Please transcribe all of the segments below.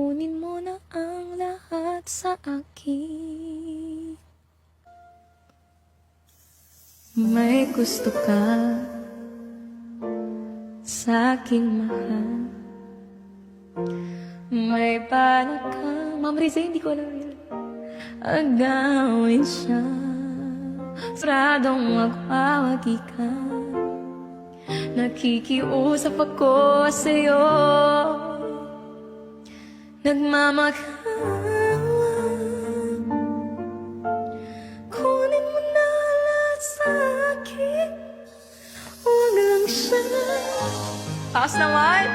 Kunin mo na ang lahat sa akin. May gusto ka sa aking mahal. May balak ka. Ma'am Rize, hindi ko alam yun. Agawin siya. Fradong magpawagi ka. Nakikiusap ako sa'yo. Nagmamakawan. Kunin mo na lahat sa akin. Huwag lang siya. Taas naman.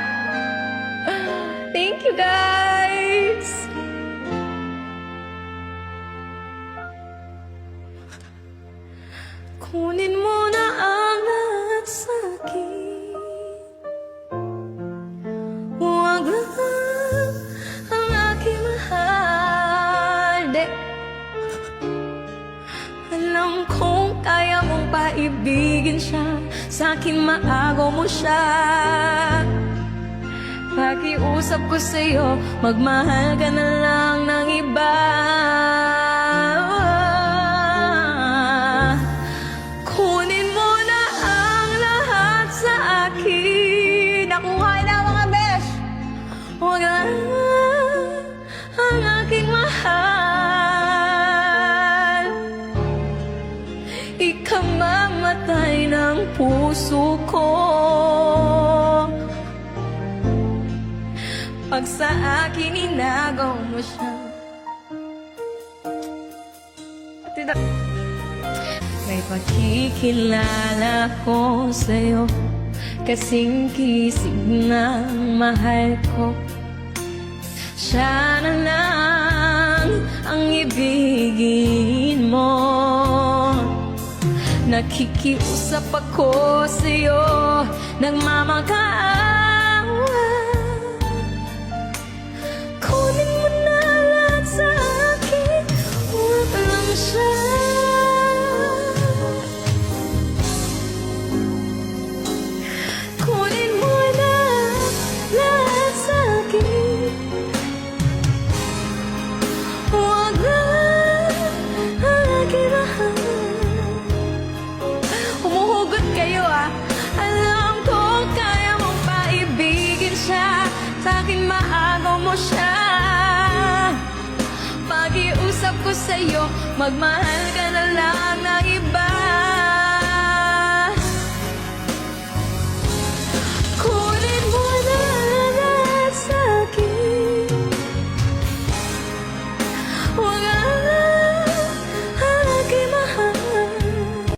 Thank you, guys. Kunin mo na ang lahat sa akin. Huwag lang ang aking mahal. Alam kong kaya mong paibigin siya. Sa akin maagaw mo siya. Pakiusap ko sa'yo, magmahal ka na lang ng iba. Kunin mo na ang lahat sa akin. Nakuha na mga besh. Huwag lang ang aking mahal. Ikamamatay ng puso ko. Pag sa akin inagaw mo siya. May pakikilala ko sa'yo, kasing kisig ng mahal ko. Siya na lang ang ibigin mo. Nakikiusap ako sa'yo, nagmamakaawa. Kunin mo na lahat sa akin. Huwag lang siya. Kunin mo na lahat sa akin. Huwag lang ang aking mahal. Humuhugot kayo ah. Alam ko kaya mong paibigin siya. Sa akin maagaw mo siya. Pakiusap ko sa'yo, magmahal ka na lang ng iba. Kunin mo na lahat sa akin. Huwag